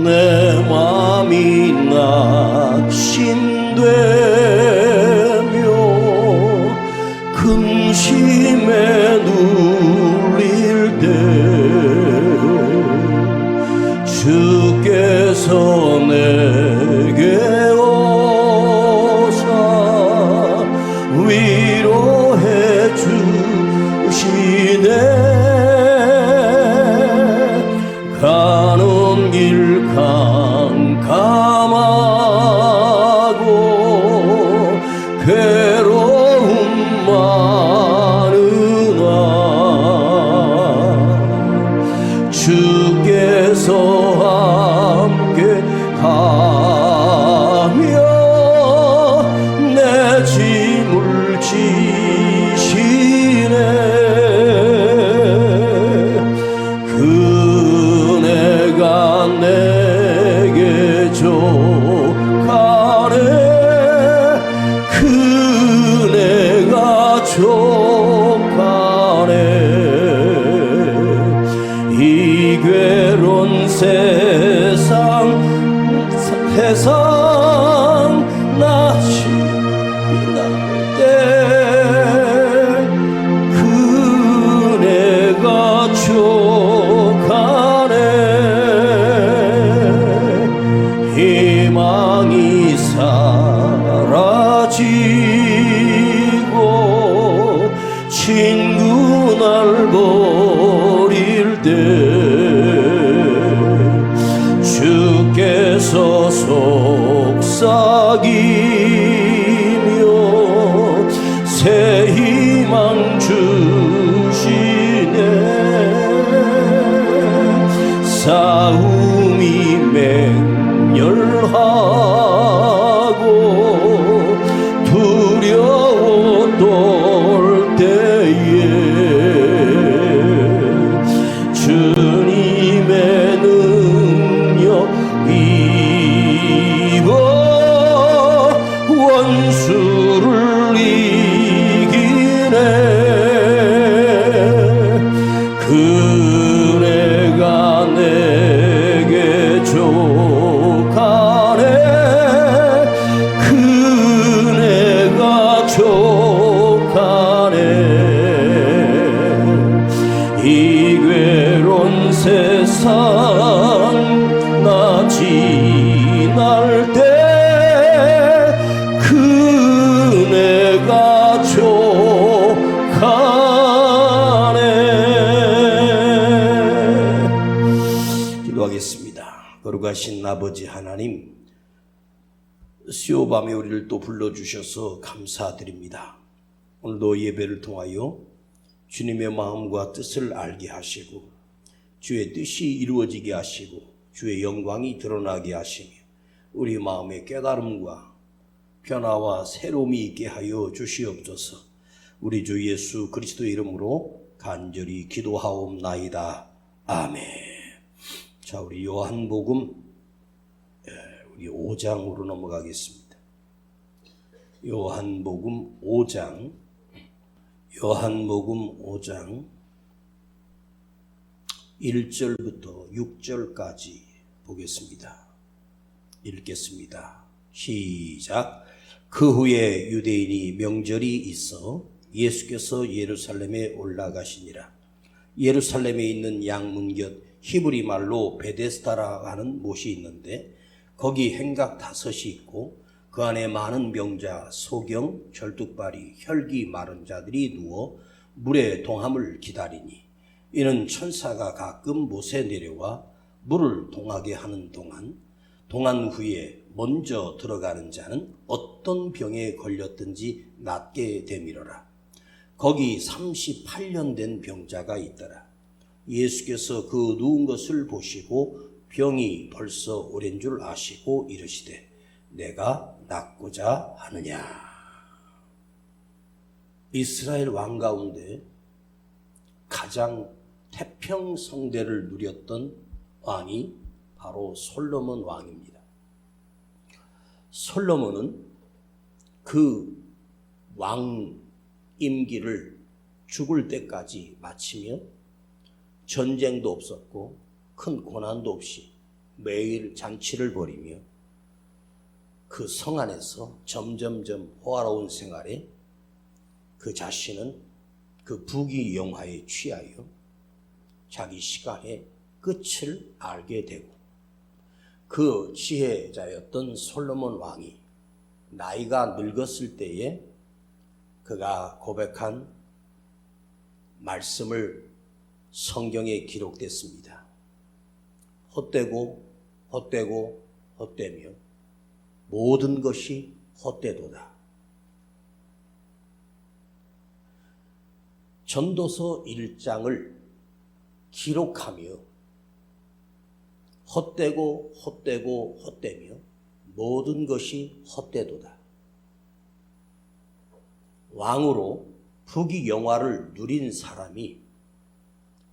내 맘이 낙심되며 근심에 눌릴 때 주께서 내게 오사 위로해 주시네. 가는 길 캄캄하고 괴로움 많으나 주께서 함께 하며 내 짐을 지시네. 그네가 내게 족하네. 그네가 족하네. 이 괴로운 세상 낯이 날 때 그네가 족하네. 희망이 사라지고 친구 날 버릴 때 주께서 속삭이며 새 희망 주시네. 싸움이 맹렬하고 두려워 떨 때에 주님의 능력 입어 원수를 이기네. 그네가 내게 족하네. 그네가 족하네. 이 괴로운 세상 나 지날 때 그네가 족하네. 기도하겠습니다. 거룩하신 아버지 하나님, 수요밤에 우리를 또 불러주셔서 감사드립니다. 오늘도 예배를 통하여 주님의 마음과 뜻을 알게 하시고 주의 뜻이 이루어지게 하시고 주의 영광이 드러나게 하시며 우리 마음의 깨달음과 변화와 새로움이 있게 하여 주시옵소서. 우리 주 예수 그리스도의 이름으로 간절히 기도하옵나이다. 아멘. 자, 우리 요한복음 우리 5장으로 넘어가겠습니다. 요한복음 5장 1절부터 6절까지 보겠습니다. 읽겠습니다. 시작. 그 후에 유대인이 명절이 있어 예수께서 예루살렘에 올라가시니라. 예루살렘에 있는 양문 곁 히브리 말로 베데스다라 하는 못이 있는데 거기 행각 5이 있고 그 안에 많은 병자, 소경, 절뚝발이, 혈기 마른 자들이 누워 물의 동함을 기다리니 이는 천사가 가끔 못에 내려와 물을 동하게 하는 동안 후에 먼저 들어가는 자는 어떤 병에 걸렸든지 낫게 되밀어라. 거기 38년 된 병자가 있더라. 예수께서 그 누운 것을 보시고 병이 벌써 오랜 줄 아시고 이르시되 내가 낫고자 하느냐. 이스라엘 왕 가운데 가장 태평성대를 누렸던 왕이 바로 솔로몬 왕입니다. 솔로몬은 그 왕 임기를 죽을 때까지 마치며 전쟁도 없었고 큰 고난도 없이 매일 잔치를 벌이며 그 성 안에서 점점점 호화로운 생활에 그 자신은 그 부귀영화에 취하여 자기 시간의 끝을 알게 되고, 그 지혜자였던 솔로몬 왕이 나이가 늙었을 때에 그가 고백한 말씀을 성경에 기록됐습니다. 헛되고 헛되고 헛되며 모든 것이 헛되도다. 전도서 1장을 기록하며 헛되고 헛되고 헛되며 모든 것이 헛되도다. 왕으로 부귀영화를 누린 사람이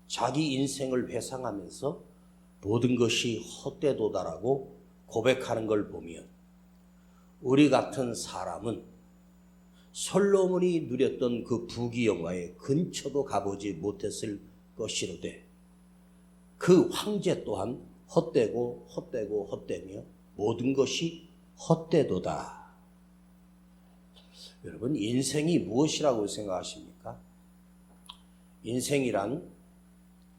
자기 인생을 회상하면서 모든 것이 헛되도다라고 고백하는 걸 보면, 우리 같은 사람은 솔로몬이 누렸던 그 부귀영화의 근처도 가보지 못했을 것이로되 그 황제 또한 헛되고 헛되고 헛되며 모든 것이 헛되도다. 여러분, 인생이 무엇이라고 생각하십니까? 인생이란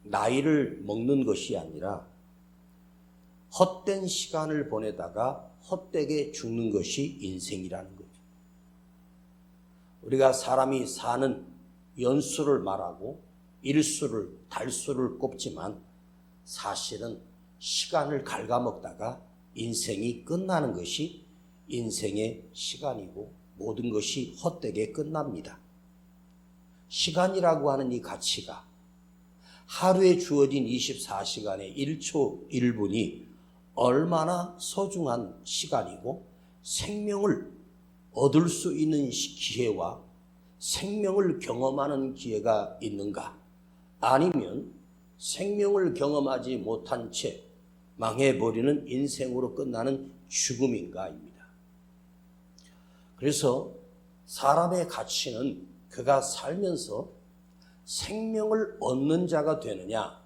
나이를 먹는 것이 아니라 헛된 시간을 보내다가 헛되게 죽는 것이 인생이라는 거죠. 우리가 사람이 사는 연수를 말하고 일수를, 달수를 꼽지만 사실은 시간을 갉아먹다가 인생이 끝나는 것이 인생의 시간이고 모든 것이 헛되게 끝납니다. 시간이라고 하는 이 가치가 하루에 주어진 24시간의 1초 1분이 얼마나 소중한 시간이고 생명을 얻을 수 있는 기회와 생명을 경험하는 기회가 있는가, 아니면 생명을 경험하지 못한 채 망해버리는 인생으로 끝나는 죽음인가입니다. 그래서 사람의 가치는 그가 살면서 생명을 얻는 자가 되느냐,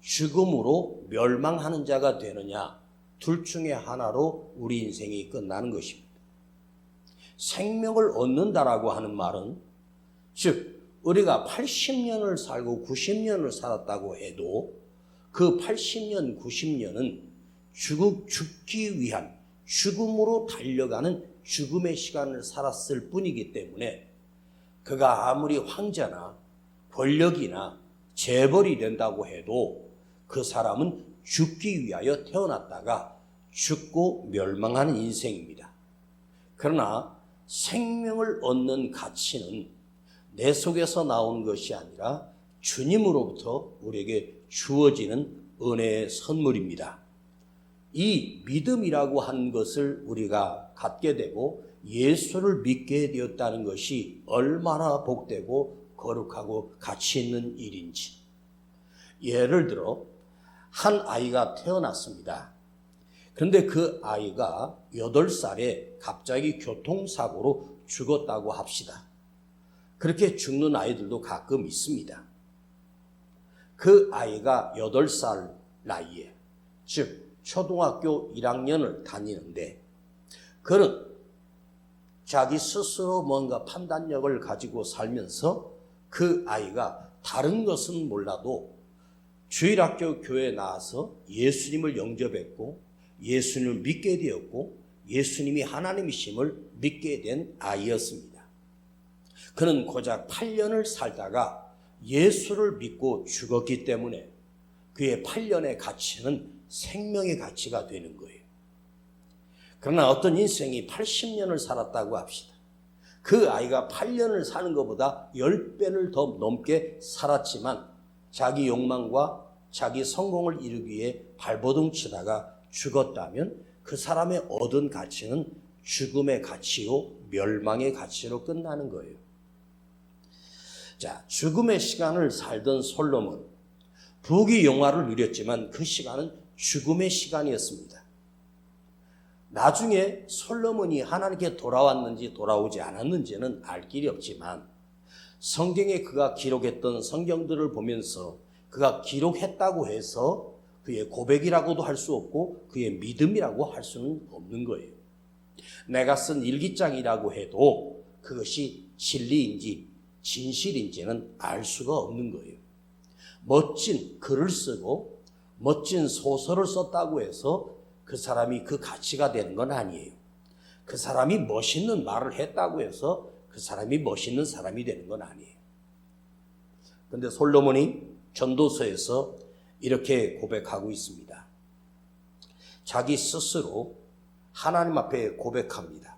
죽음으로 멸망하는 자가 되느냐, 둘 중에 하나로 우리 인생이 끝나는 것입니다. 생명을 얻는다라고 하는 말은, 즉 우리가 80년을 살고 90년을 살았다고 해도 그 80년, 90년은 죽기 위한, 죽음으로 달려가는 죽음의 시간을 살았을 뿐이기 때문에 그가 아무리 황제나 권력이나 재벌이 된다고 해도 그 사람은 죽기 위하여 태어났다가 죽고 멸망하는 인생입니다. 그러나 생명을 얻는 가치는 내 속에서 나온 것이 아니라 주님으로부터 우리에게 주어지는 은혜의 선물입니다. 이 믿음이라고 하는 것을 우리가 갖게 되고 예수를 믿게 되었다는 것이 얼마나 복되고 거룩하고 가치 있는 일인지. 예를 들어 한 아이가 태어났습니다. 그런데 그 아이가 8살에 갑자기 교통사고로 죽었다고 합시다. 그렇게 죽는 아이들도 가끔 있습니다. 그 아이가 8살 나이에, 즉 초등학교 1학년을 다니는데, 그는 자기 스스로 뭔가 판단력을 가지고 살면서 그 아이가 다른 것은 몰라도 주일학교 교회에 나와서 예수님을 영접했고 예수님을 믿게 되었고 예수님이 하나님이심을 믿게 된 아이였습니다. 그는 고작 8년을 살다가 예수를 믿고 죽었기 때문에 그의 8년의 가치는 생명의 가치가 되는 거예요. 그러나 어떤 인생이 80년을 살았다고 합시다. 그 아이가 8년을 사는 것보다 10배를 더 넘게 살았지만 자기 욕망과 자기 성공을 이루기 위해 발버둥 치다가 죽었다면 그 사람의 얻은 가치는 죽음의 가치요 멸망의 가치로 끝나는 거예요. 자, 죽음의 시간을 살던 솔로몬, 부귀영화를 누렸지만 그 시간은 죽음의 시간이었습니다. 나중에 솔로몬이 하나님께 돌아왔는지 돌아오지 않았는지는 알 길이 없지만 성경에 그가 기록했던 성경들을 보면서 그가 기록했다고 해서 그의 고백이라고도 할 수 없고 그의 믿음이라고 할 수는 없는 거예요. 내가 쓴 일기장이라고 해도 그것이 진리인지 진실인지는 알 수가 없는 거예요. 멋진 글을 쓰고 멋진 소설을 썼다고 해서 그 사람이 그 가치가 되는 건 아니에요. 그 사람이 멋있는 말을 했다고 해서 그 사람이 멋있는 사람이 되는 건 아니에요. 그런데 솔로몬이 전도서에서 이렇게 고백하고 있습니다. 자기 스스로 하나님 앞에 고백합니다.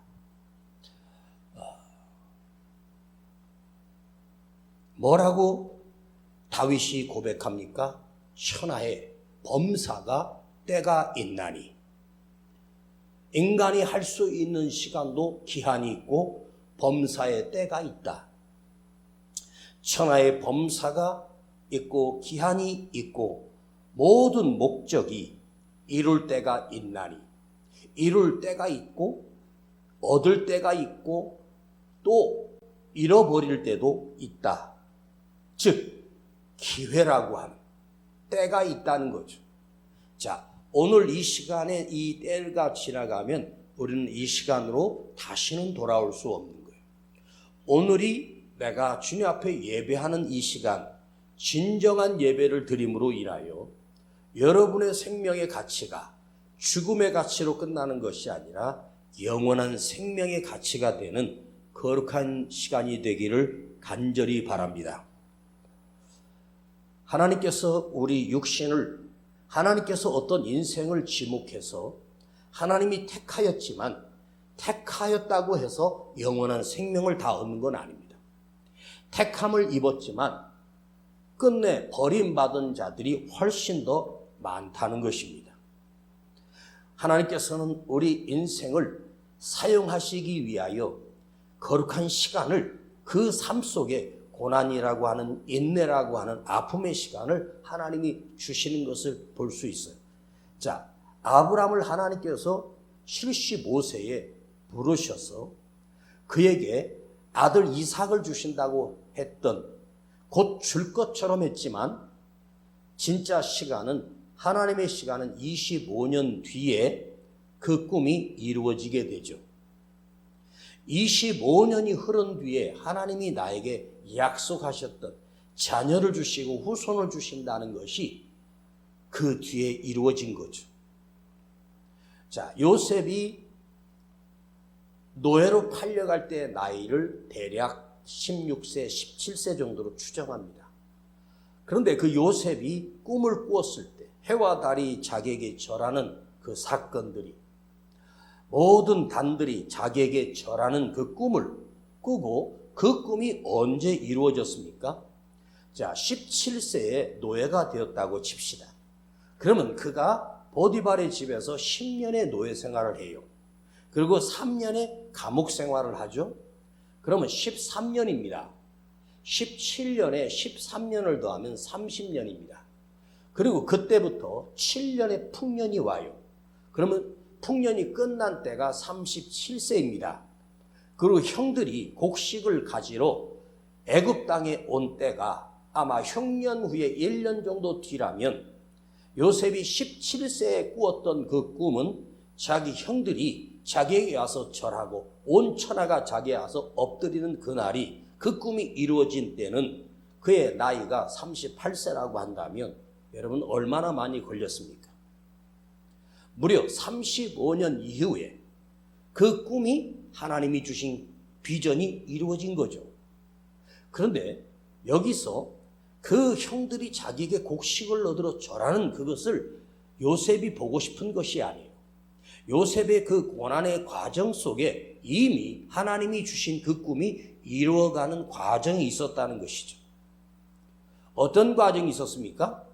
뭐라고 다윗이 고백합니까? 천하에 범사가 때가 있나니. 인간이 할 수 있는 시간도 기한이 있고 범사의 때가 있다. 천하에 범사가 있고 기한이 있고 모든 목적이 이룰 때가 있나니. 이룰 때가 있고 얻을 때가 있고 또 잃어버릴 때도 있다. 즉 기회라고 하는 때가 있다는 거죠. 자, 오늘 이 시간에 이 때가 지나가면 우리는 이 시간으로 다시는 돌아올 수 없는 거예요. 오늘이 내가 주님 앞에 예배하는 이 시간, 진정한 예배를 드림으로 인하여 여러분의 생명의 가치가 죽음의 가치로 끝나는 것이 아니라 영원한 생명의 가치가 되는 거룩한 시간이 되기를 간절히 바랍니다. 하나님께서 우리 육신을, 하나님께서 어떤 인생을 지목해서 하나님이 택하였지만 택하였다고 해서 영원한 생명을 다 얻는 건 아닙니다. 택함을 입었지만 끝내 버림받은 자들이 훨씬 더 많다는 것입니다. 하나님께서는 우리 인생을 사용하시기 위하여 거룩한 시간을, 그 삶 속에 고난이라고 하는, 인내라고 하는 아픔의 시간을 하나님이 주시는 것을 볼 수 있어요. 자, 아브라함을 하나님께서 75세에 부르셔서 그에게 아들 이삭을 주신다고 했던, 곧 줄 것처럼 했지만 진짜 시간은, 하나님의 시간은 25년 뒤에 그 꿈이 이루어지게 되죠. 25년이 흐른 뒤에 하나님이 나에게 약속하셨던 자녀를 주시고 후손을 주신다는 것이 그 뒤에 이루어진 거죠. 자, 요셉이 노예로 팔려갈 때 나이를 대략 16세, 17세 정도로 추정합니다. 그런데 그 요셉이 꿈을 꾸었을 때 해와 달이 자기에게 절하는 그 사건들이, 모든 단들이 자기에게 절하는 그 꿈을 꾸고 그 꿈이 언제 이루어졌습니까? 자, 17세에 노예가 되었다고 칩시다. 그러면 그가 보디발의 집에서 10년의 노예 생활을 해요. 그리고 3년의 감옥 생활을 하죠. 그러면 13년입니다. 17년에 13년을 더하면 30년입니다. 그리고 그때부터 7년의 풍년이 와요. 그러면 풍년이 끝난 때가 37세입니다. 그리고 형들이 곡식을 가지러 애굽 땅에 온 때가 아마 흉년 후에 1년 정도 뒤라면, 요셉이 17세에 꾸었던 그 꿈은 자기 형들이 자기에게 와서 절하고 온 천하가 자기에 와서 엎드리는 그날이, 그 꿈이 이루어진 때는 그의 나이가 38세라고 한다면 여러분 얼마나 많이 걸렸습니까? 무려 35년 이후에 그 꿈이, 하나님이 주신 비전이 이루어진 거죠. 그런데 여기서 그 형들이 자기에게 곡식을 얻으러 절하는 그것을 요셉이 보고 싶은 것이 아니에요. 요셉의 그 고난의 과정 속에 이미 하나님이 주신 그 꿈이 이루어가는 과정이 있었다는 것이죠. 어떤 과정이 있었습니까?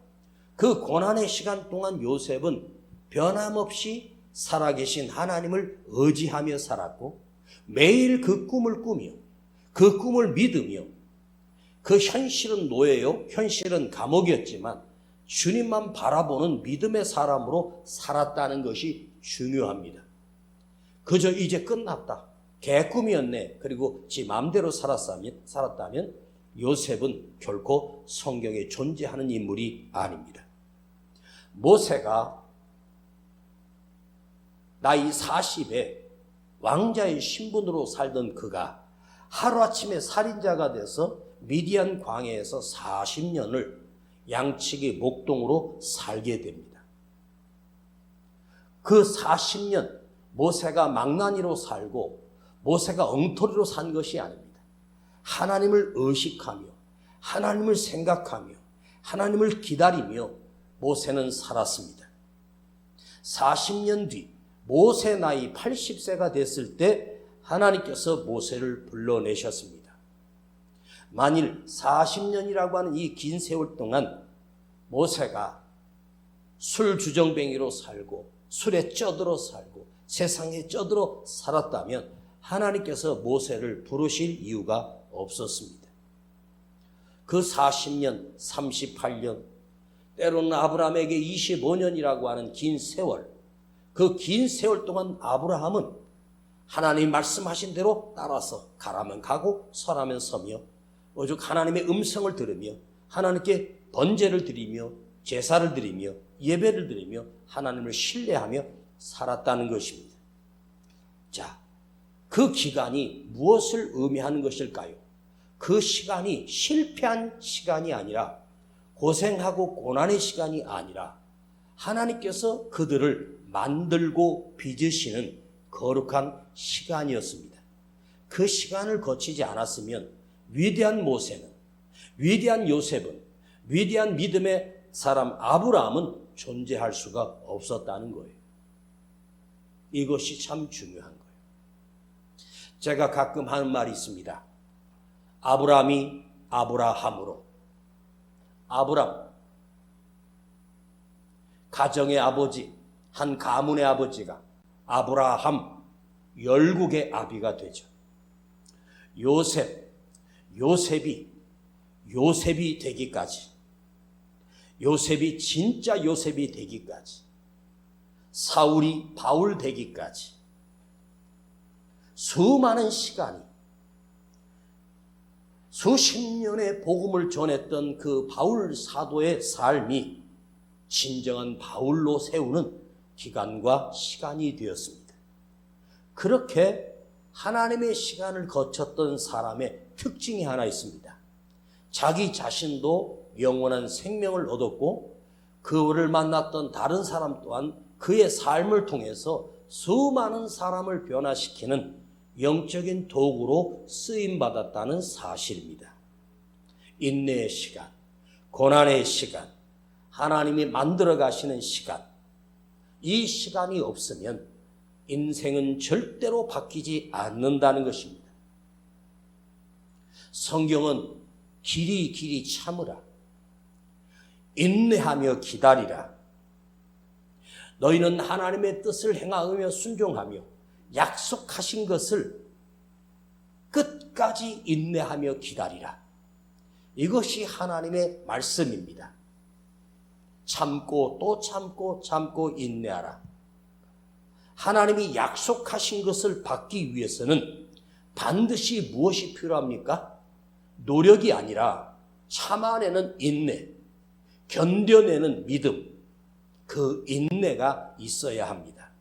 그 고난의 시간 동안 요셉은 변함없이 살아계신 하나님을 의지하며 살았고, 매일 그 꿈을 꾸며 그 꿈을 믿으며, 그 현실은 노예요, 현실은 감옥이었지만 주님만 바라보는 믿음의 사람으로 살았다는 것이 중요합니다. 그저 이제 끝났다, 개꿈이었네, 그리고 지 마음대로 살았다면 요셉은 결코 성경에 존재하는 인물이 아닙니다. 모세가 나이 40에 왕자의 신분으로 살던 그가 하루아침에 살인자가 돼서 미디안 광야에서 40년을 양측의 목동으로 살게 됩니다. 그 40년 모세가 망나니로 살고 모세가 엉터리로 산 것이 아닙니다. 하나님을 의식하며 하나님을 생각하며 하나님을 기다리며 모세는 살았습니다. 40년 뒤 모세 나이 80세가 됐을 때 하나님께서 모세를 불러내셨습니다. 만일 40년이라고 하는 이 긴 세월 동안 모세가 술 주정뱅이로 살고 술에 쩌들어 살고 세상에 쩌들어 살았다면 하나님께서 모세를 부르실 이유가 없었습니다. 그 40년, 38년, 때로는 아브라함에게 25년이라고 하는 긴 세월, 그 긴 세월 동안 아브라함은 하나님 말씀하신 대로 따라서 가라면 가고 서라면 서며 오직 하나님의 음성을 들으며 하나님께 번제를 드리며 제사를 드리며 예배를 드리며 하나님을 신뢰하며 살았다는 것입니다. 자, 그 기간이 무엇을 의미하는 것일까요? 그 시간이 실패한 시간이 아니라 고생하고 고난의 시간이 아니라 하나님께서 그들을 만들고 빚으시는 거룩한 시간이었습니다. 그 시간을 거치지 않았으면 위대한 모세는, 위대한 요셉은, 위대한 믿음의 사람 아브라함은 존재할 수가 없었다는 거예요. 이것이 참 중요한 거예요. 제가 가끔 하는 말이 있습니다. 아브라함이 아브라함으로. 아브람, 가정의 아버지, 한 가문의 아버지가 아브라함, 열국의 아비가 되죠. 요셉이 되기까지, 요셉이 진짜 요셉이 되기까지, 사울이 바울 되기까지 수많은 시간이, 수십 년의 복음을 전했던 그 바울 사도의 삶이 진정한 바울로 세우는 기간과 시간이 되었습니다. 그렇게 하나님의 시간을 거쳤던 사람의 특징이 하나 있습니다. 자기 자신도 영원한 생명을 얻었고 그를 만났던 다른 사람 또한 그의 삶을 통해서 수많은 사람을 변화시키는 영적인 도구로 쓰임받았다는 사실입니다. 인내의 시간, 고난의 시간, 하나님이 만들어 가시는 시간, 이 시간이 없으면 인생은 절대로 바뀌지 않는다는 것입니다. 성경은 길이 참으라, 인내하며 기다리라, 너희는 하나님의 뜻을 행하며 순종하며 약속하신 것을 끝까지 인내하며 기다리라. 이것이 하나님의 말씀입니다. 참고 또 참고 인내하라. 하나님이 약속하신 것을 받기 위해서는 반드시 무엇이 필요합니까? 노력이 아니라 참아내는 인내, 견뎌내는 믿음, 그 인내가 있어야 합니다.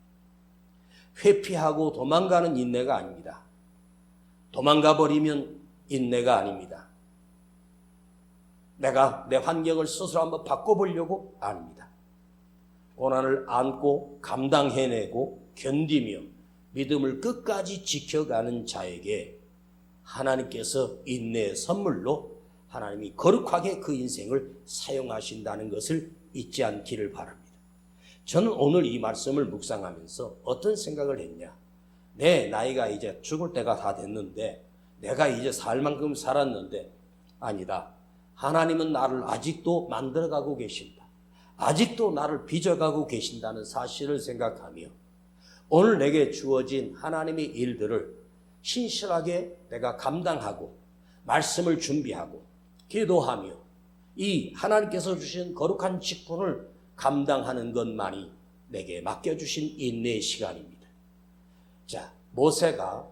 회피하고 도망가는 인내가 아닙니다. 도망가 버리면 인내가 아닙니다. 내가 내 환경을 스스로 한번 바꿔보려고 아닙니다. 고난을 안고 감당해내고 견디며 믿음을 끝까지 지켜가는 자에게 하나님께서 인내의 선물로 하나님이 거룩하게 그 인생을 사용하신다는 것을 잊지 않기를 바랍니다. 저는 오늘 이 말씀을 묵상하면서 어떤 생각을 했냐. 내 나이가 이제 죽을 때가 다 됐는데 내가 이제 살 만큼 살았는데 아니다. 하나님은 나를 아직도 만들어가고 계신다. 아직도 나를 빚어가고 계신다는 사실을 생각하며 오늘 내게 주어진 하나님의 일들을 신실하게 내가 감당하고 말씀을 준비하고 기도하며 이 하나님께서 주신 거룩한 직분을 감당하는 것만이 내게 맡겨주신 인내의 시간입니다. 자, 모세가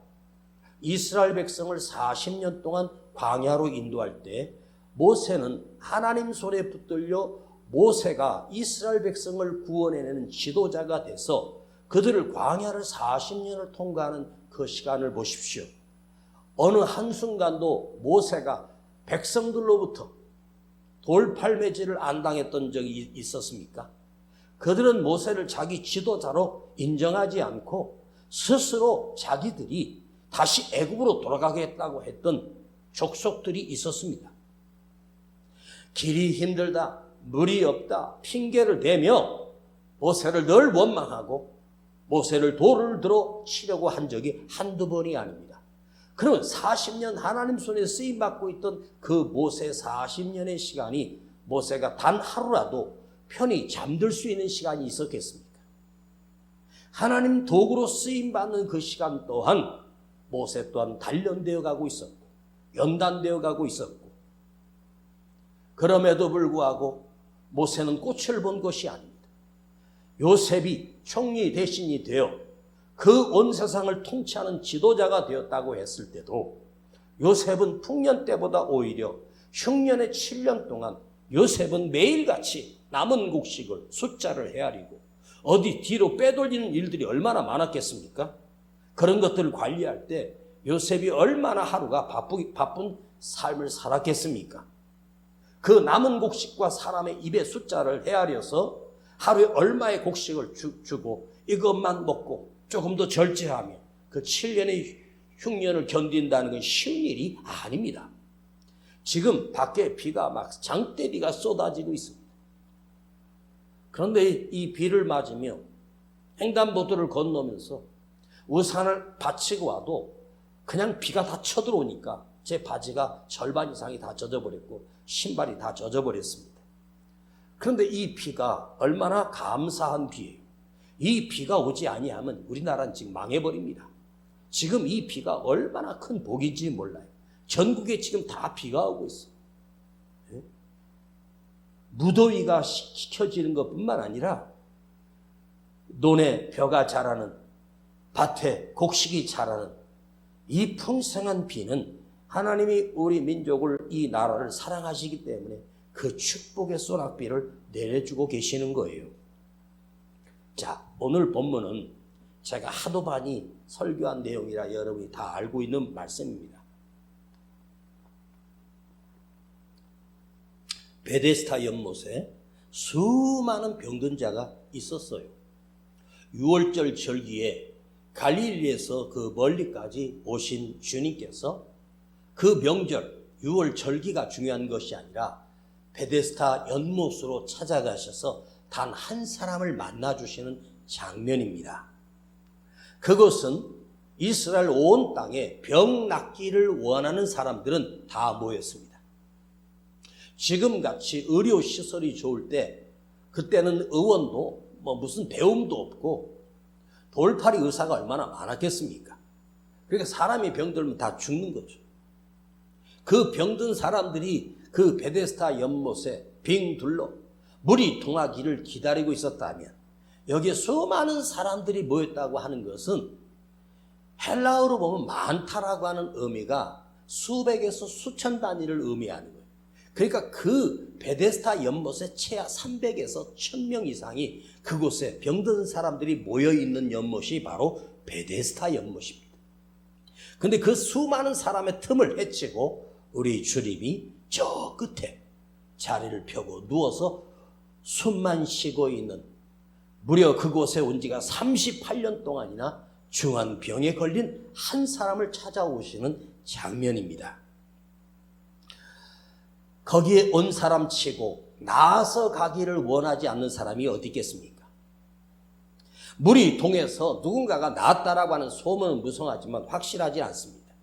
이스라엘 백성을 40년 동안 광야로 인도할 때 모세는 하나님 손에 붙들려 모세가 이스라엘 백성을 구원해내는 지도자가 돼서 그들을 광야를 40년을 통과하는 그 시간을 보십시오. 어느 한순간도 모세가 백성들로부터 돌팔매질을 안 당했던 적이 있었습니까? 그들은 모세를 자기 지도자로 인정하지 않고 스스로 자기들이 다시 애굽으로 돌아가겠다고 했던 족속들이 있었습니다. 길이 힘들다, 물이 없다 핑계를 대며 모세를 늘 원망하고 모세를 돌을 들어 치려고 한 적이 한두 번이 아닙니다. 그러면 40년 하나님 손에 쓰임받고 있던 그 모세 40년의 시간이 모세가 단 하루라도 편히 잠들 수 있는 시간이 있었겠습니까? 하나님 도구로 쓰임받는 그 시간 또한 모세 또한 단련되어 가고 있었고 연단되어 가고 있었고, 그럼에도 불구하고 모세는 꽃을 본 것이 아닙니다. 요셉이 총리 대신이 되어 그 온 세상을 통치하는 지도자가 되었다고 했을 때도 요셉은 풍년 때보다 오히려 흉년의 7년 동안 요셉은 매일같이 남은 곡식을 숫자를 헤아리고 어디 뒤로 빼돌리는 일들이 얼마나 많았겠습니까? 그런 것들을 관리할 때 요셉이 얼마나 하루가 바쁜 삶을 살았겠습니까? 그 남은 곡식과 사람의 입의 숫자를 헤아려서 하루에 얼마의 곡식을 주고 이것만 먹고 조금 더 절제하며 그 7년의 흉년을 견딘다는 건 쉬운 일이 아닙니다. 지금 밖에 비가 막 장대비가 쏟아지고 있습니다. 그런데 이 비를 맞으며 횡단보도를 건너면서 우산을 받치고 와도 그냥 비가 다 쳐들어오니까 제 바지가 절반 이상이 다 젖어버렸고 신발이 다 젖어버렸습니다. 그런데 이 비가 얼마나 감사한 비예요. 이 비가 오지 아니하면 우리나라는 지금 망해버립니다. 지금 이 비가 얼마나 큰 복인지 몰라요. 전국에 지금 다 비가 오고 있어요. 무더위가 식혀지는 것뿐만 아니라 논에 벼가 자라는, 밭에 곡식이 자라는 이 풍성한 비는 하나님이 우리 민족을, 이 나라를 사랑하시기 때문에 그 축복의 소낙비를 내려주고 계시는 거예요. 자, 오늘 본문은 제가 하도 많이 설교한 내용이라 여러분이 다 알고 있는 말씀입니다. 베데스다 연못에 수많은 병든 자가 있었어요. 6월절 절기에 갈릴리에서 그 멀리까지 오신 주님께서 그 명절 6월 절기가 중요한 것이 아니라 베데스다 연못으로 찾아가셔서 단 한 사람을 만나주시는 장면입니다. 그것은 이스라엘 온 땅에 병 낫기를 원하는 사람들은 다 모였습니다. 지금같이 의료시설이 좋을 때 그때는 의원도 무슨 배움도 없고 돌팔이 의사가 얼마나 많았겠습니까? 그러니까 사람이 병들면 다 죽는 거죠. 그 병든 사람들이 그 베데스다 연못에 빙 둘러 물이 통하기를 기다리고 있었다면 여기에 수많은 사람들이 모였다고 하는 것은 헬라어로 보면 많다라고 하는 의미가 수백에서 수천 단위를 의미하는 거예요. 그러니까 그 베데스다 연못에 최하 300에서 1000명 이상이 그곳에 병든 사람들이 모여있는 연못이 바로 베데스다 연못입니다. 그런데 그 수많은 사람의 틈을 헤치고 우리 주님이 저 끝에 자리를 펴고 누워서 숨만 쉬고 있는, 무려 그곳에 온 지가 38년 동안이나 중한 병에 걸린 한 사람을 찾아오시는 장면입니다. 거기에 온 사람 치고 나아서 가기를 원하지 않는 사람이 어디 있겠습니까? 물이 동해서 누군가가 나았다라고 하는 소문은 무성하지만 확실하지 않습니다.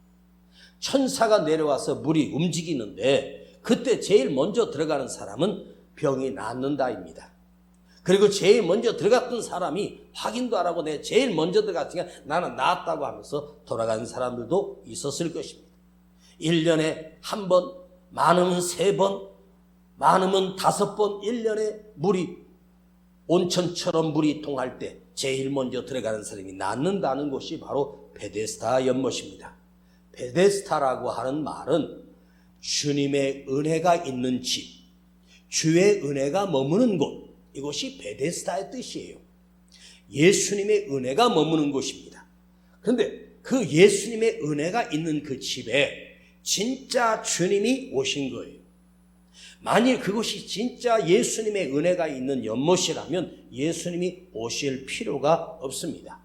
천사가 내려와서 물이 움직이는데 그때 제일 먼저 들어가는 사람은 병이 낫는다입니다. 그리고 제일 먼저 들어갔던 사람이 확인도 안 하고 내가 제일 먼저 들어갔으니까 나는 나았다고 하면서 돌아가는 사람들도 있었을 것입니다. 1년에 한 번, 많으면 3번, 많으면 5번 1년에 물이 온천처럼 물이 통할 때 제일 먼저 들어가는 사람이 낫는다는 곳이 바로 베데스다 연못입니다. 베데스다라고 하는 말은 주님의 은혜가 있는 집, 주의 은혜가 머무는 곳, 이곳이 베데스다의 뜻이에요. 예수님의 은혜가 머무는 곳입니다. 그런데 그 예수님의 은혜가 있는 그 집에 진짜 주님이 오신 거예요. 만일 그것이 진짜 예수님의 은혜가 있는 연못이라면 예수님이 오실 필요가 없습니다.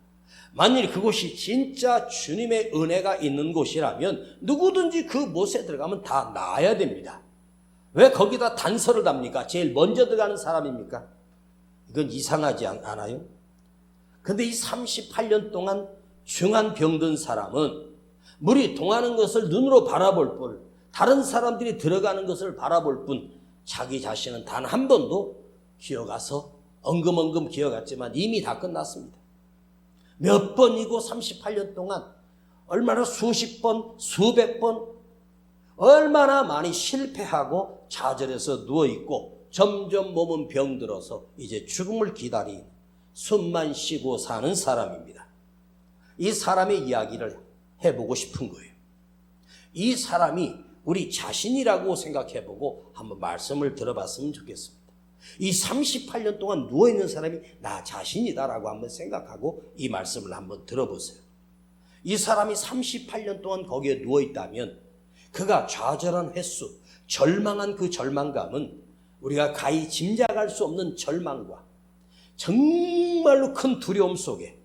만일 그곳이 진짜 주님의 은혜가 있는 곳이라면 누구든지 그 못에 들어가면 다 나아야 됩니다. 왜 거기다 단서를 답니까? 제일 먼저 들어가는 사람입니까? 이건 이상하지 않아요? 근데 이 38년 동안 중한 병든 사람은 물이 동하는 것을 눈으로 바라볼 뿐, 다른 사람들이 들어가는 것을 바라볼 뿐, 자기 자신은 단 한 번도 기어가서 엉금엉금 기어갔지만 이미 다 끝났습니다. 몇 번이고 38년 동안 얼마나 수십 번, 수백 번, 얼마나 많이 실패하고 좌절해서 누워있고 점점 몸은 병들어서 이제 죽음을 기다리는, 숨만 쉬고 사는 사람입니다. 이 사람의 이야기를 해보고 싶은 거예요. 이 사람이 우리 자신이라고 생각해보고 한번 말씀을 들어봤으면 좋겠습니다. 이 38년 동안 누워있는 사람이 나 자신이다라고 한번 생각하고 이 말씀을 한번 들어보세요. 이 사람이 38년 동안 거기에 누워있다면 그가 좌절한 횟수, 절망한 그 절망감은 우리가 가히 짐작할 수 없는 절망과 정말로 큰 두려움 속에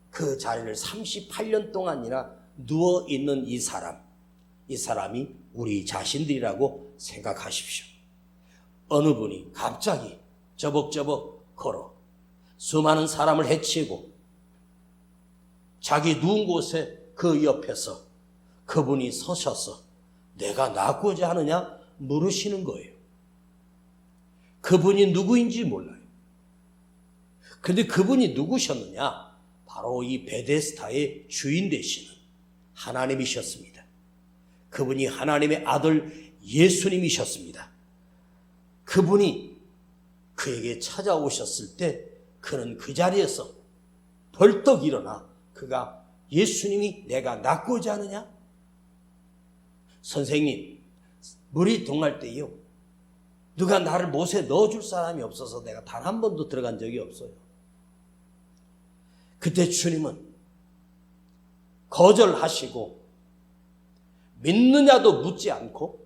그 자리를 38년 동안이나 누워있는 이 사람이 우리 자신들이라고 생각하십시오. 어느 분이 갑자기 저벅저벅 걸어 수많은 사람을 해치고 자기 누운 곳에 그 옆에서 그분이 서셔서 내가 낫고자 하느냐 물으시는 거예요. 그분이 누구인지 몰라요. 그런데 그분이 누구셨느냐? 바로 이 베데스다의 주인 되시는 하나님이셨습니다. 그분이 하나님의 아들 예수님이셨습니다. 그분이 그에게 찾아오셨을 때 그는 그 자리에서 벌떡 일어나 그가 예수님이 내가 낫고자 하느냐? 선생님, 물이 동할 때요, 누가 나를 못에 넣어줄 사람이 없어서 내가 단 한 번도 들어간 적이 없어요. 그때 주님은 거절하시고 믿느냐도 묻지 않고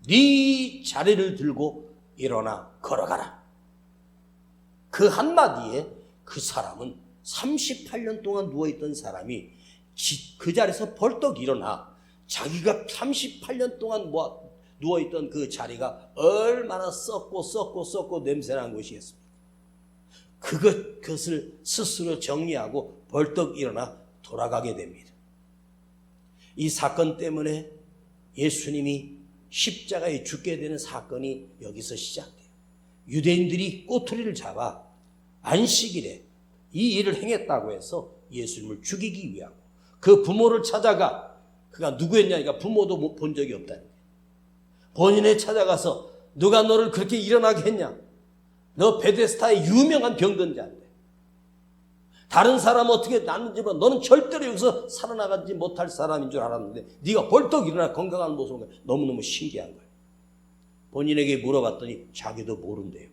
네 자리를 들고 일어나 걸어가라. 그 한마디에 그 사람은 38년 동안 누워있던 사람이 그 자리에서 벌떡 일어나 자기가 38년 동안 누워있던 그 자리가 얼마나 썩고 냄새난 곳이었습니까? 그것을 스스로 정리하고 벌떡 일어나 돌아가게 됩니다. 이 사건 때문에 예수님이 십자가에 죽게 되는 사건이 여기서 시작돼요. 유대인들이 꼬투리를 잡아 안식일에 이 일을 행했다고 해서 예수님을 죽이기 위하고 그 부모를 찾아가, 그가 누구였냐니까 부모도 본 적이 없다는 거예요. 본인에 찾아가서 누가 너를 그렇게 일어나게 했냐? 너 베데스다의 유명한 병든 자인데 다른 사람은 어떻게 낫는지 몰라. 너는 절대로 여기서 살아나가지 못할 사람인 줄 알았는데 네가 벌떡 일어나 건강한 모습을 보면 너무너무 신기한 거예요. 본인에게 물어봤더니 자기도 모른대요.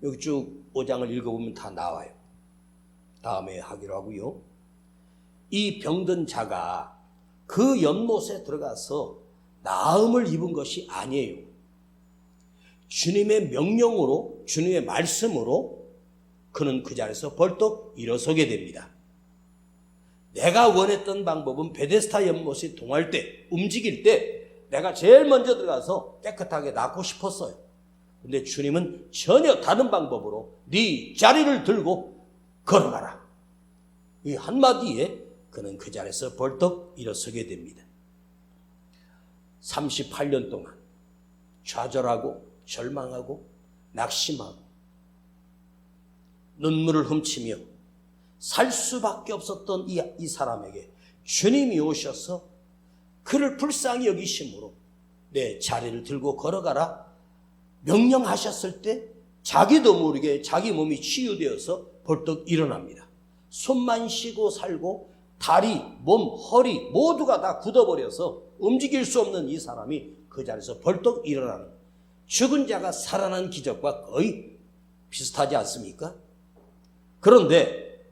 여기 쭉 5장을 읽어보면 다 나와요. 다음에 하기로 하고요. 이 병든 자가 그 연못에 들어가서 나음을 입은 것이 아니에요. 주님의 명령으로, 주님의 말씀으로 그는 그 자리에서 벌떡 일어서게 됩니다. 내가 원했던 방법은 베데스다 연못이 동할 때, 움직일 때 내가 제일 먼저 들어가서 깨끗하게 낫고 싶었어요. 근데 주님은 전혀 다른 방법으로 네 자리를 들고 걸어가라. 이 한마디에 그는 그 자리에서 벌떡 일어서게 됩니다. 38년 동안 좌절하고 절망하고 낙심하고 눈물을 훔치며 살 수밖에 없었던 이 사람에게 주님이 오셔서 그를 불쌍히 여기심으로 내 자리를 들고 걸어가라 명령하셨을 때 자기도 모르게 자기 몸이 치유되어서 벌떡 일어납니다. 숨만 쉬고 살고 다리, 몸, 허리 모두가 다 굳어버려서 움직일 수 없는 이 사람이 그 자리에서 벌떡 일어나는 죽은 자가 살아난 기적과 거의 비슷하지 않습니까? 그런데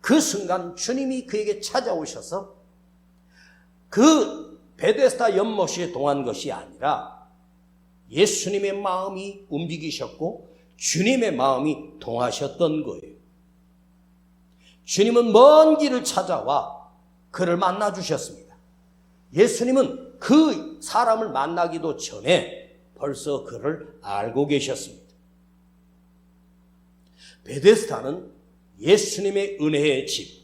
그 순간 주님이 그에게 찾아오셔서 그 베데스다 연못이 동한 것이 아니라 예수님의 마음이 움직이셨고 주님의 마음이 동하셨던 거예요. 주님은 먼 길을 찾아와 그를 만나 주셨습니다. 예수님은 그 사람을 만나기도 전에 벌써 그를 알고 계셨습니다. 베데스다는 예수님의 은혜의 집,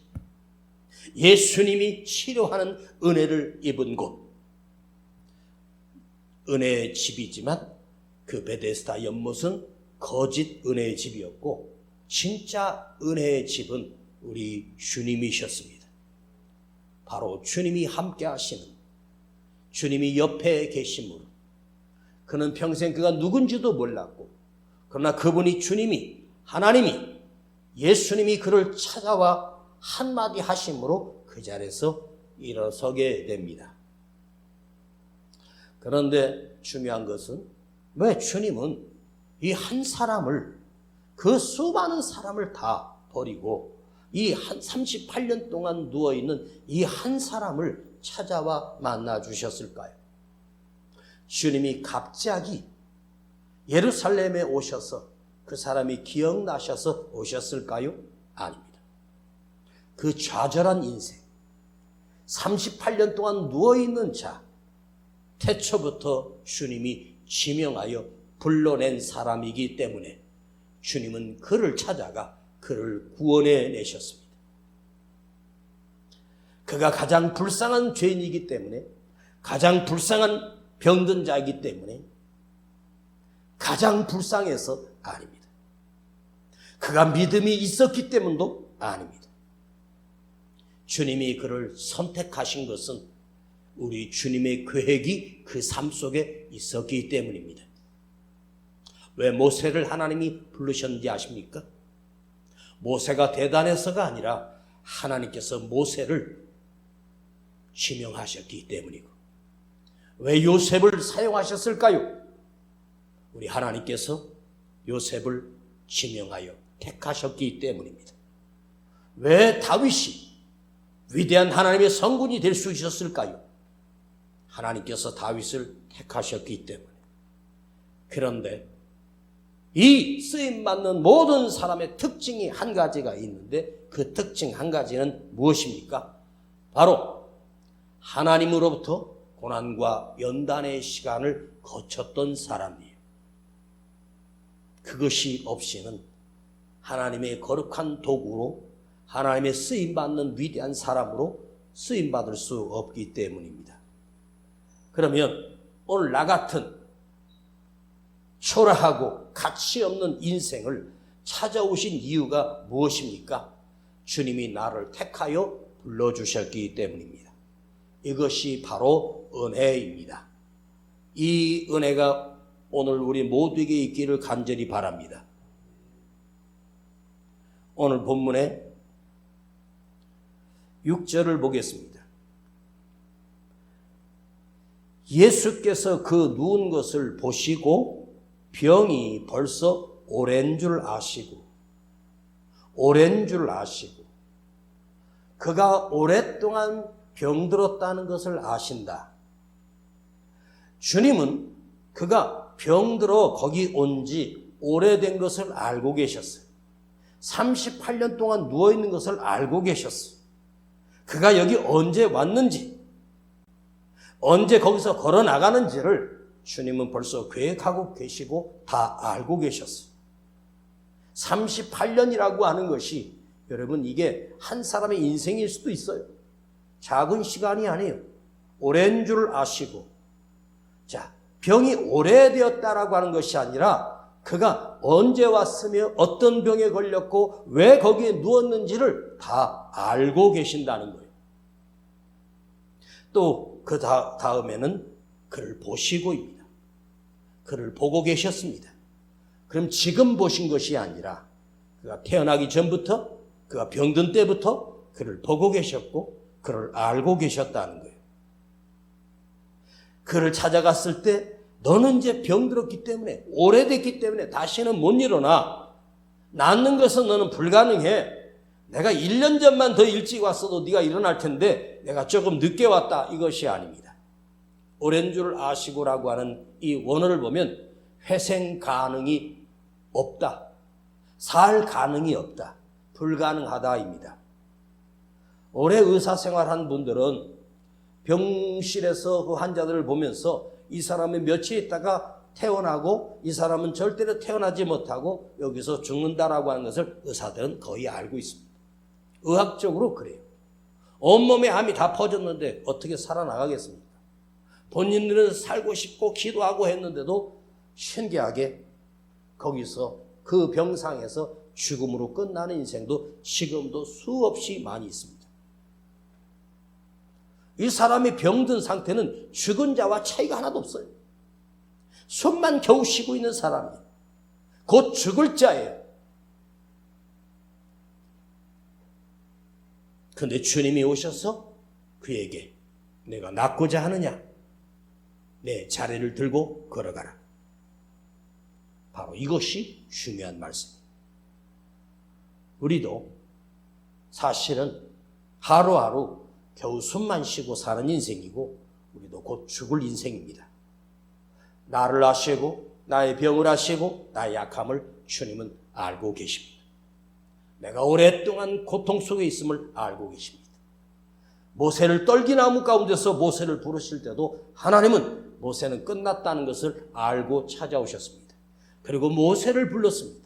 예수님이 치료하는 은혜를 입은 곳, 은혜의 집이지만 그 베데스다 연못은 거짓 은혜의 집이었고 진짜 은혜의 집은 우리 주님이셨습니다. 바로 주님이 함께 하시는, 주님이 옆에 계심으로 그는 평생 그가 누군지도 몰랐고, 그러나 그분이 주님이, 하나님이, 예수님이 그를 찾아와 한마디 하심으로 그 자리에서 일어서게 됩니다. 그런데 중요한 것은 왜 주님은 이 한 사람을, 그 수많은 사람을 다 버리고 이 한 38년 동안 누워있는 이 한 사람을 찾아와 만나 주셨을까요? 주님이 갑자기 예루살렘에 오셔서 그 사람이 기억나셔서 오셨을까요? 아닙니다. 그 좌절한 인생, 38년 동안 누워있는 자, 태초부터 주님이 지명하여 불러낸 사람이기 때문에 주님은 그를 찾아가 그를 구원해 내셨습니다. 그가 가장 불쌍한 죄인이기 때문에, 가장 불쌍한 병든 자이기 때문에, 가장 불쌍해서 아닙니다. 그가 믿음이 있었기 때문도 아닙니다. 주님이 그를 선택하신 것은 우리 주님의 계획이 그 삶 속에 있었기 때문입니다. 왜 모세를 하나님이 부르셨는지 아십니까? 모세가 대단해서가 아니라 하나님께서 모세를 지명하셨기 때문이고, 왜 요셉을 사용하셨을까요? 우리 하나님께서 요셉을 지명하여 택하셨기 때문입니다. 왜 다윗이 위대한 하나님의 성군이 될 수 있었을까요? 하나님께서 다윗을 택하셨기 때문에. 그런데 이 쓰임받는 모든 사람의 특징이 한 가지가 있는데 그 특징 한 가지는 무엇입니까? 바로 하나님으로부터 고난과 연단의 시간을 거쳤던 사람이에요. 그것이 없이는 하나님의 거룩한 도구로, 하나님의 쓰임받는 위대한 사람으로 쓰임받을 수 없기 때문입니다. 그러면 오늘 나 같은 초라하고 가치 없는 인생을 찾아오신 이유가 무엇입니까? 주님이 나를 택하여 불러주셨기 때문입니다. 이것이 바로 은혜입니다. 이 은혜가 오늘 우리 모두에게 있기를 간절히 바랍니다. 오늘 본문의 6절을 보겠습니다. 예수께서 그 누운 것을 보시고 병이 벌써 오랜 줄 아시고, 그가 오랫동안 병들었다는 것을 아신다. 주님은 그가 병들어 거기 온 지 오래된 것을 알고 계셨어요. 38년 동안 누워있는 것을 알고 계셨어요. 그가 여기 언제 왔는지, 언제 거기서 걸어 나가는지를 주님은 벌써 계획하고 계시고 다 알고 계셨어요. 38년이라고 하는 것이 여러분 이게 한 사람의 인생일 수도 있어요. 작은 시간이 아니에요. 오랜 줄 아시고, 자, 병이 오래되었다라고 하는 것이 아니라 그가 언제 왔으며 어떤 병에 걸렸고 왜 거기에 누웠는지를 다 알고 계신다는 거예요. 또 그 다음에는 그를 보시고입니다. 그를 보고 계셨습니다. 그럼 지금 보신 것이 아니라 그가 태어나기 전부터, 그가 병든 때부터, 그를 보고 계셨고 그를 알고 계셨다는 거예요. 그를 찾아갔을 때 너는 이제 병들었기 때문에 오래됐기 때문에 다시는 못 일어나. 낫는 것은 너는 불가능해. 내가 1년 전만 더 일찍 왔어도 네가 일어날 텐데 내가 조금 늦게 왔다. 이것이 아닙니다. 오랜 줄 아시고라고 하는 이 원어를 보면 회생 가능이 없다. 살 가능이 없다. 불가능하다입니다. 오래 의사생활한 분들은 병실에서 그 환자들을 보면서 이 사람이 며칠 있다가 태어나고 이 사람은 절대로 태어나지 못하고 여기서 죽는다라고 하는 것을 의사들은 거의 알고 있습니다. 의학적으로 그래요. 온몸에 암이 다 퍼졌는데 어떻게 살아나가겠습니까? 본인들은 살고 싶고 기도하고 했는데도 신기하게 거기서 그 병상에서 죽음으로 끝나는 인생도 지금도 수없이 많이 있습니다. 이 사람이 병든 상태는 죽은 자와 차이가 하나도 없어요. 숨만 겨우 쉬고 있는 사람이 곧 죽을 자예요. 그런데 주님이 오셔서 그에게 내가 낫고자 하느냐? 내 자리를 들고 걸어가라. 바로 이것이 중요한 말씀입니다. 우리도 사실은 하루하루 겨우 숨만 쉬고 사는 인생이고 우리도 곧 죽을 인생입니다. 나를 아시고 나의 병을 아시고 나의 약함을 주님은 알고 계십니다. 내가 오랫동안 고통 속에 있음을 알고 계십니다. 모세를 떨기나무 가운데서 모세를 부르실 때도 하나님은 모세는 끝났다는 것을 알고 찾아오셨습니다. 그리고 모세를 불렀습니다.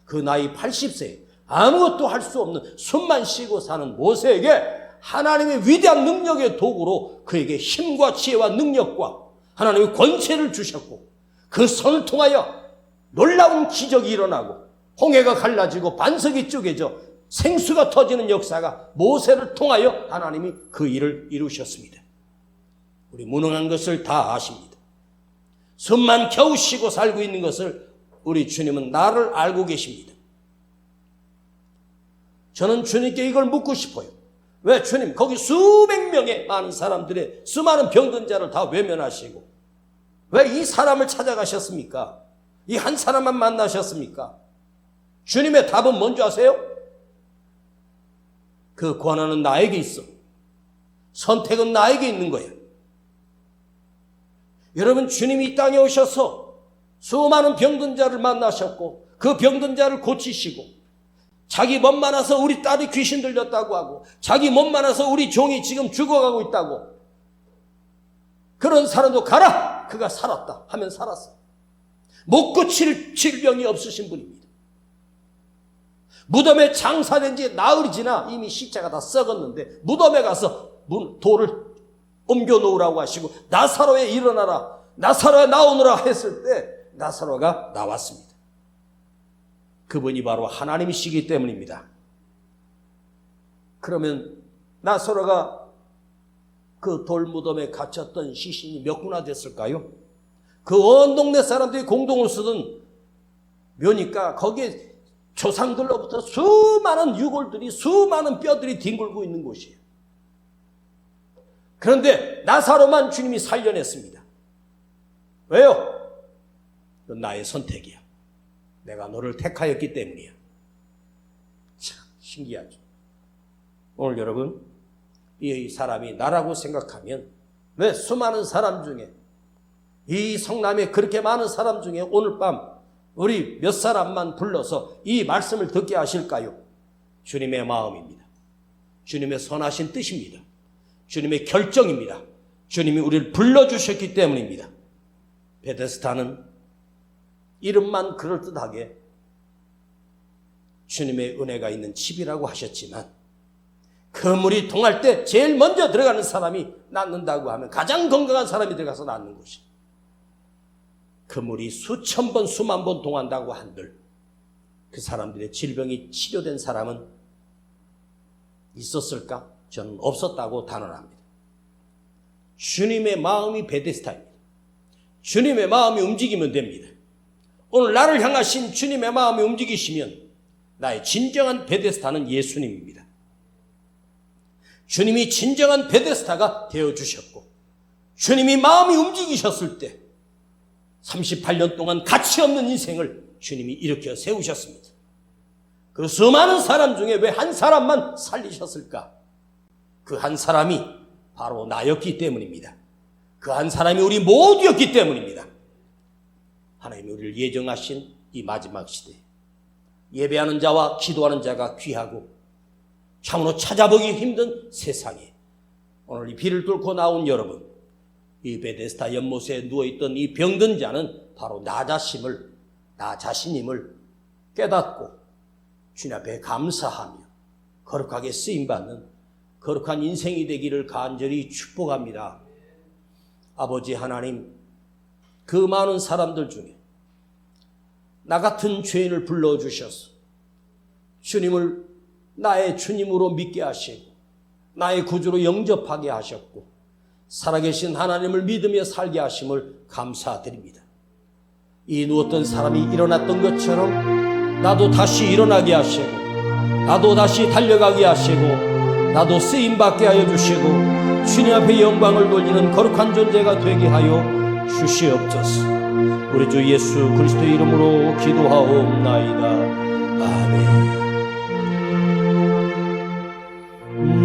그 나이 80세에 아무것도 할 수 없는 숨만 쉬고 사는 모세에게 하나님의 위대한 능력의 도구로 그에게 힘과 지혜와 능력과 하나님의 권세를 주셨고 그 손을 통하여 놀라운 기적이 일어나고 홍해가 갈라지고 반석이 쪼개져 생수가 터지는 역사가 모세를 통하여 하나님이 그 일을 이루셨습니다. 우리 무능한 것을 다 아십니다. 숨만 겨우 쉬고 살고 있는 것을 우리 주님은 나를 알고 계십니다. 저는 주님께 이걸 묻고 싶어요. 왜 주님 거기 수백 명의 많은 사람들의 수많은 병든 자를 다 외면하시고 왜 이 사람을 찾아가셨습니까? 이 한 사람만 만나셨습니까? 주님의 답은 뭔지 아세요? 그 권한은 나에게 있어. 선택은 나에게 있는 거예요. 여러분 주님이 이 땅에 오셔서 수많은 병든 자를 만나셨고 그 병든 자를 고치시고 자기 몸 많아서 우리 딸이 귀신 들렸다고 하고 자기 몸 많아서 우리 종이 지금 죽어가고 있다고 그런 사람도 가라! 그가 살았다 하면 살았어. 못 고칠 질병이 없으신 분입니다. 무덤에 장사된 지 나흘이 지나 이미 시체가 다 썩었는데 무덤에 가서 돌을 옮겨 놓으라고 하시고 나사로에 일어나라 나사로에 나오느라 했을 때 나사로가 나왔습니다. 그분이 바로 하나님이시기 때문입니다. 그러면 나사로가 그 돌무덤에 갇혔던 시신이 몇 구나 됐을까요? 그 온 동네 사람들이 공동을 쓰던 묘니까 거기에 조상들로부터 수많은 유골들이 수많은 뼈들이 뒹굴고 있는 곳이에요. 그런데 나사로만 주님이 살려냈습니다. 왜요? 그건 나의 선택이야. 내가 너를 택하였기 때문이야. 참 신기하죠. 오늘 여러분 이 사람이 나라고 생각하면 왜 수많은 사람 중에 이 성남에 그렇게 많은 사람 중에 오늘 밤 우리 몇 사람만 불러서 이 말씀을 듣게 하실까요? 주님의 마음입니다. 주님의 선하신 뜻입니다. 주님의 결정입니다. 주님이 우리를 불러주셨기 때문입니다. 베데스다는 이름만 그럴듯하게 주님의 은혜가 있는 집이라고 하셨지만 그 물이 통할 때 제일 먼저 들어가는 사람이 낫는다고 하면 가장 건강한 사람이 들어가서 낫는 곳이 그 물이 수천 번 수만 번 통한다고 한들 그 사람들의 질병이 치료된 사람은 있었을까? 저는 없었다고 단언합니다. 주님의 마음이 베데스다입니다. 주님의 마음이 움직이면 됩니다. 오늘 나를 향하신 주님의 마음이 움직이시면 나의 진정한 베데스다는 예수님입니다. 주님이 진정한 베데스다가 되어주셨고, 주님이 마음이 움직이셨을 때 38년 동안 가치 없는 인생을 주님이 일으켜 세우셨습니다. 그 수많은 사람 중에 왜 한 사람만 살리셨을까? 그 한 사람이 바로 나였기 때문입니다. 그 한 사람이 우리 모두였기 때문입니다. 하나님이 우리를 예정하신 이 마지막 시대, 예배하는 자와 기도하는 자가 귀하고 참으로 찾아보기 힘든 세상에 오늘 이 비를 뚫고 나온 여러분, 이 베데스다 연못에 누워있던 이 병든 자는 바로 나 자신임을 깨닫고 주님 앞에 감사하며 거룩하게 쓰임받는 거룩한 인생이 되기를 간절히 축복합니다. 아버지 하나님, 그 많은 사람들 중에 나 같은 죄인을 불러주셔서 주님을 나의 주님으로 믿게 하시고 나의 구주로 영접하게 하셨고 살아계신 하나님을 믿으며 살게 하심을 감사드립니다. 이 누웠던 사람이 일어났던 것처럼 나도 다시 일어나게 하시고 나도 다시 달려가게 하시고 나도 쓰임받게 하여 주시고 주님 앞에 영광을 돌리는 거룩한 존재가 되게 하여 주시옵소서. 우리 주 예수 그리스도의 이름으로 기도하옵나이다. 아멘.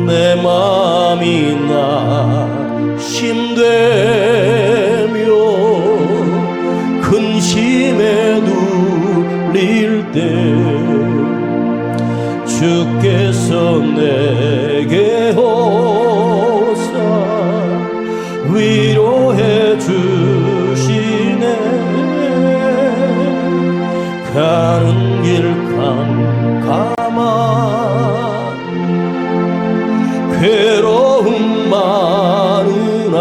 내 마음이 낙심되며 근심에 눌릴 때 주께서 내게 오사 위로해 주시네. 가는 길 캄캄한 괴로움 많으나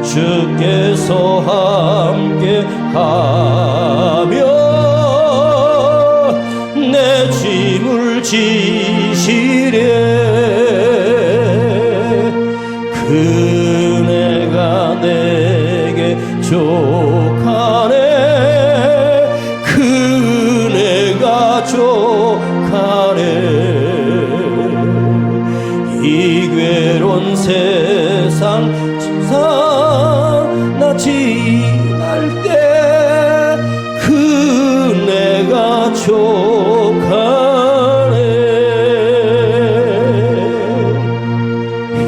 주께서 함께 하며 내 짐을 지시래. 그네가 내게 족하네. 그네가 족하네. 이 괴로운 세상 나 지날 때 그네가 족하네.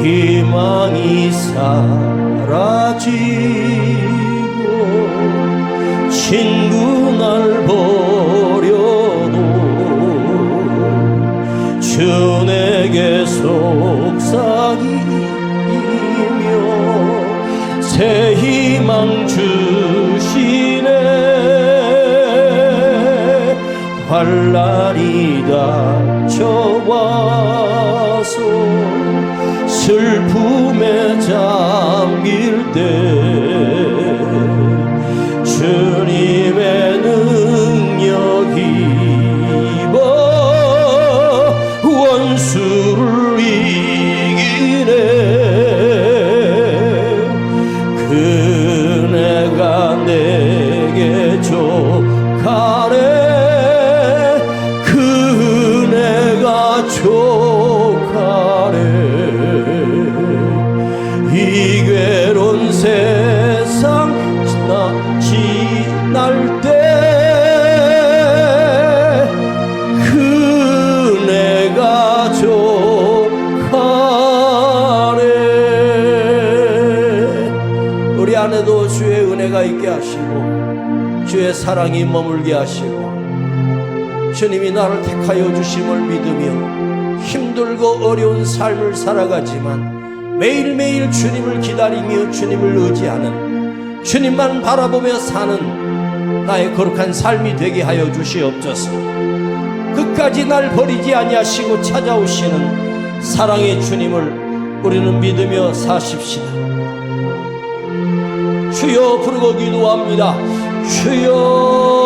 희망이 사라지고 친구 날 버려도 주 내게 속삭이며 새 희망 주시네. 환난이 닥쳐와서 슬픔에 잠길 때 주님의 능력 입어 원수를 이기네. 그네가 내게 족하네. 그네가 족하네. 이 괴로운 세상 지날 때 그네가 족하네. 우리 안에도 주의 은혜가 있게 하시고 주의 사랑이 머물게 하시고 주님이 나를 택하여 주심을 믿으며 힘들고 어려운 삶을 살아가지만 매일매일 주님을 기다리며 주님을 의지하는, 주님만 바라보며 사는 나의 거룩한 삶이 되게 하여 주시옵소서. 끝까지 날 버리지 아니하시고 찾아오시는 사랑의 주님을 우리는 믿으며 사십시다. 주여 부르고 기도합니다. 주여.